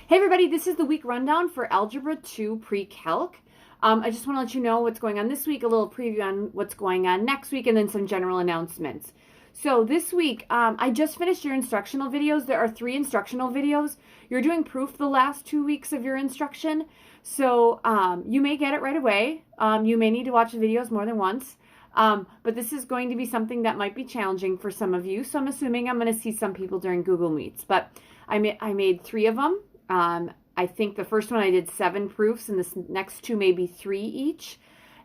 Hey everybody, this is the week rundown for Algebra 2 Pre-Calc. I just want to let you know what's going on this week, a little preview on what's going on next week, and then some general announcements. So this week, I just finished your instructional videos. There are 3 instructional videos. You're doing proof the last 2 weeks of your instruction, so you may get it right away. You may need to watch the videos more than once. But this is going to be something that might be challenging for some of you, so I'm assuming I'm going to see some people during Google Meets. But I made 3 of them. I think the first one I did 7 proofs, and this next 2 maybe 3 each.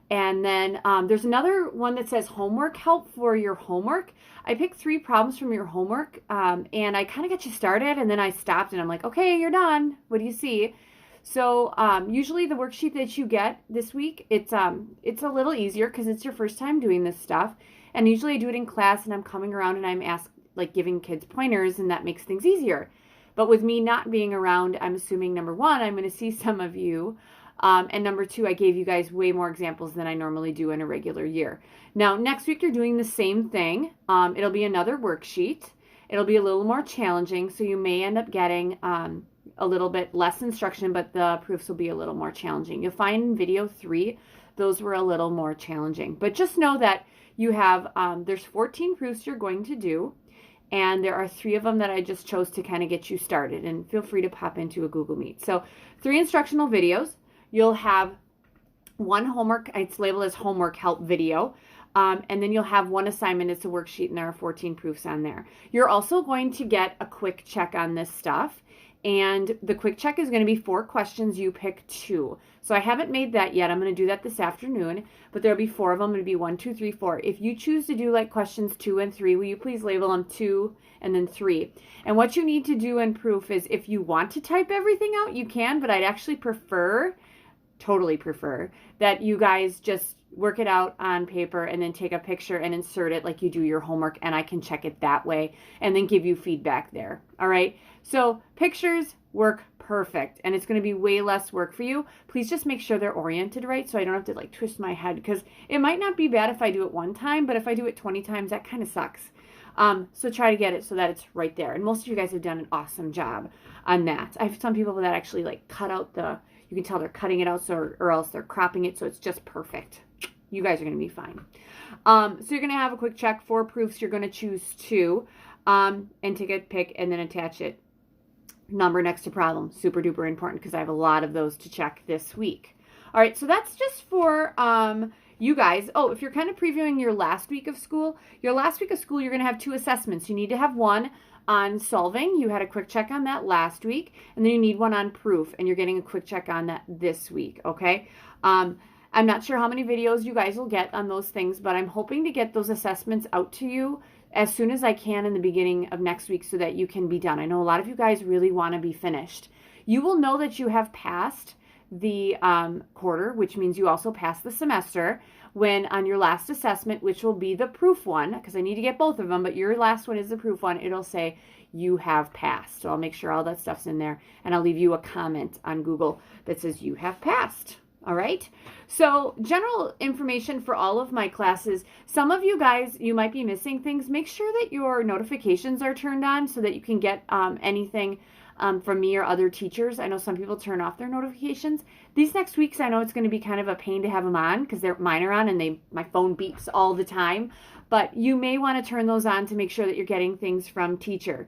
And then there's another one that says homework help for your homework. I picked 3 problems from your homework, and I kind of got you started, and then I stopped, and I'm like, okay, you're done. What do you see? So usually the worksheet that you get this week, it's a little easier because it's your first time doing this stuff. And usually I do it in class, and I'm coming around and I'm giving kids pointers, and that makes things easier. But with me not being around, I'm assuming, number 1, I'm going to see some of you. And number 2, I gave you guys way more examples than I normally do in a regular year. Now, next week, you're doing the same thing. It'll be another worksheet. It'll be a little more challenging, so you may end up getting a little bit less instruction, but the proofs will be a little more challenging. You'll find in video 3, those were a little more challenging. But just know that you have, there's 14 proofs you're going to do. And there are 3 of them that I just chose to kind of get you started. And feel free to pop into a Google Meet. So 3 instructional videos. You'll have 1 homework. It's labeled as homework help video. And then you'll have 1 assignment. It's a worksheet, and there are 14 proofs on there. You're also going to get a quick check on this stuff. And the quick check is going to be 4 questions. You pick 2. So I haven't made that yet. I'm going to do that this afternoon. But there'll be 4 of them. It'll be 1, 2, 3, 4. If you choose to do like questions 2 and 3, will you please label them 2 and then 3? And what you need to do in proof is, if you want to type everything out, you can. But I'd actually totally prefer, that you guys just work it out on paper and then take a picture and insert it like you do your homework, and I can check it that way and then give you feedback there. All right. So pictures work perfect, and it's going to be way less work for you. Please just make sure they're oriented right, so I don't have to like twist my head, because it might not be bad if I do it 1 time, but if I do it 20 times, that kind of sucks. So try to get it so that it's right there. And most of you guys have done an awesome job on that. I have some people that actually like cut out you can tell they're cutting it out, or else they're cropping it, so it's just perfect. You guys are going to be fine. So you're going to have a quick check, 4 proofs. You're going to choose 2 and take a pick and then attach it. Number next to problem. Super duper important, because I have a lot of those to check this week. All right, so that's just for you guys. Oh, if you're kind of previewing your last week of school, you're going to have 2 assessments. You need to have 1 on solving. You had a quick check on that last week, and then you need 1 on proof, and you're getting a quick check on that this week, okay? I'm not sure how many videos you guys will get on those things, but I'm hoping to get those assessments out to you as soon as I can in the beginning of next week, so that you can be done. I know a lot of you guys really want to be finished. You will know that you have passed the quarter, which means you also passed the semester, when on your last assessment, which will be the proof one, because I need to get both of them, but your last one is the proof one, it'll say you have passed. So I'll make sure all that stuff's in there, and I'll leave you a comment on Google that says you have passed. All right. So general information for all of my classes. Some of you guys, you might be missing things. Make sure that your notifications are turned on so that you can get anything from me or other teachers. I know some people turn off their notifications. These next weeks, I know it's going to be kind of a pain to have them on, because mine are on, and my phone beeps all the time. But you may want to turn those on to make sure that you're getting things from teachers.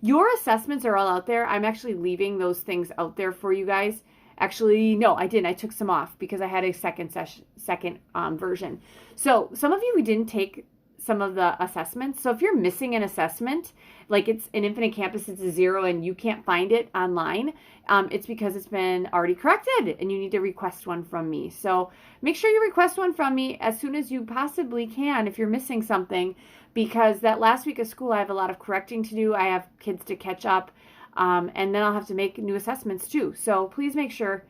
Your assessments are all out there. I'm actually leaving those things out there for you guys. Actually, no, I didn't. I took some off because I had a second version. So some of you who didn't take some of the assessments. So if you're missing an assessment, like it's an Infinite Campus, it's a 0, and you can't find it online, it's because it's been already corrected, and you need to request one from me. So make sure you request one from me as soon as you possibly can if you're missing something, because that last week of school, I have a lot of correcting to do. I have kids to catch up. And then I'll have to make new assessments too. So please make sure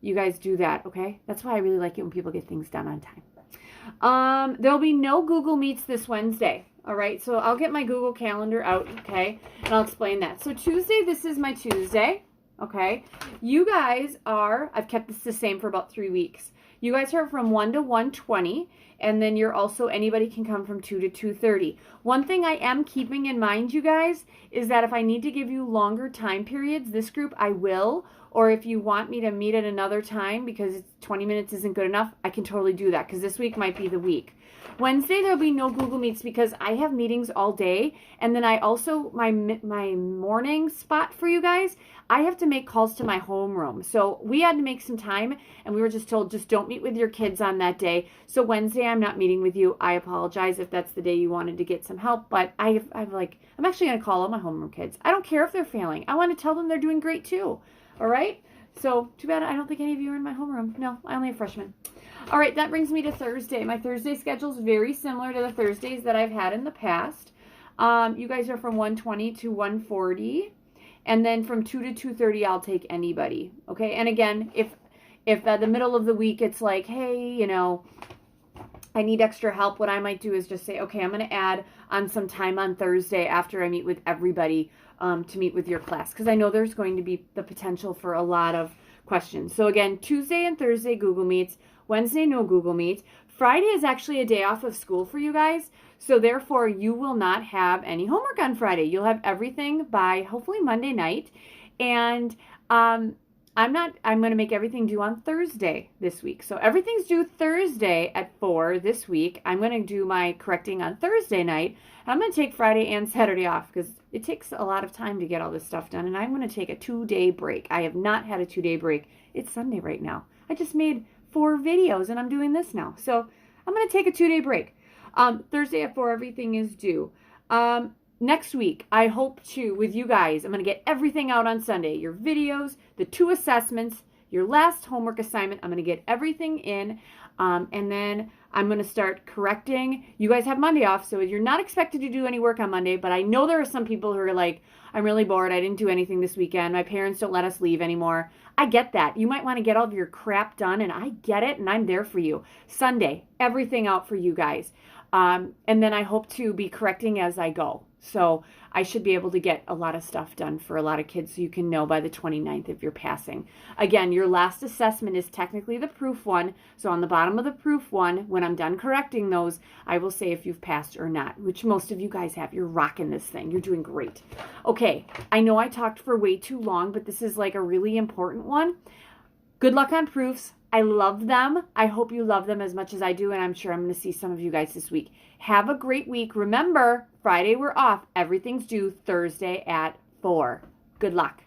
you guys do that, okay? That's why I really like it when people get things done on time. There'll be no Google Meets this Wednesday, all right? So I'll get my Google Calendar out, okay? And I'll explain that. So Tuesday, this is my Tuesday, okay? You guys I've kept this the same for about 3 weeks. You guys are from 1 to 1:20, and then you're also, anybody can come from 2 to 2:30. One thing I am keeping in mind, you guys, is that if I need to give you longer time periods, this group I will, or if you want me to meet at another time because 20 minutes isn't good enough, I can totally do that because this week might be the week. Wednesday, there'll be no Google Meets because I have meetings all day. And then I also, my morning spot for you guys, I have to make calls to my homeroom. So we had to make some time, and we were just told, just don't meet with your kids on that day. So Wednesday, I'm not meeting with you. I apologize if that's the day you wanted to get some help. But I'm actually going to call all my homeroom kids. I don't care if they're failing. I want to tell them they're doing great too. All right? So too bad I don't think any of you are in my homeroom. No, I only have freshmen. All right, that brings me to Thursday. My Thursday schedule is very similar to the Thursdays that I've had in the past. You guys are from 1:20 to 1:40, and then from 2 to 2:30, I'll take anybody. Okay, and again, if at the middle of the week it's like, hey, you know, I need extra help, what I might do is just say, okay, I'm going to add on some time on Thursday after I meet with everybody to meet with your class, because I know there's going to be the potential for a lot of questions. So again, Tuesday and Thursday Google Meets, Wednesday no Google Meets. Friday is actually a day off of school for you guys, so therefore you will not have any homework on Friday. You'll have everything by hopefully Monday night, and I'm going to make everything due on Thursday this week. So everything's due Thursday at 4 this week. I'm going to do my correcting on Thursday night. I'm going to take Friday and Saturday off because it takes a lot of time to get all this stuff done. And I'm going to take a 2-day break. I have not had a 2-day break. It's Sunday right now. I just made 4 videos and I'm doing this now. So I'm going to take a 2-day break. Thursday at 4, everything is due. Next week, I hope to, with you guys, I'm going to get everything out on Sunday. Your videos, the 2 assessments, your last homework assignment. I'm going to get everything in, and then I'm going to start correcting. You guys have Monday off, so you're not expected to do any work on Monday, but I know there are some people who are like, I'm really bored. I didn't do anything this weekend. My parents don't let us leave anymore. I get that. You might want to get all of your crap done, and I get it, and I'm there for you. Sunday, everything out for you guys. And then I hope to be correcting as I go. So I should be able to get a lot of stuff done for a lot of kids so you can know by the 29th if you're passing. Again, your last assessment is technically the proof one. So on the bottom of the proof one, when I'm done correcting those, I will say if you've passed or not, which most of you guys have. You're rocking this thing. You're doing great. Okay, I know I talked for way too long, but this is like a really important one. Good luck on proofs. I love them. I hope you love them as much as I do, and I'm sure I'm going to see some of you guys this week. Have a great week. Remember, Friday we're off. Everything's due Thursday at 4. Good luck.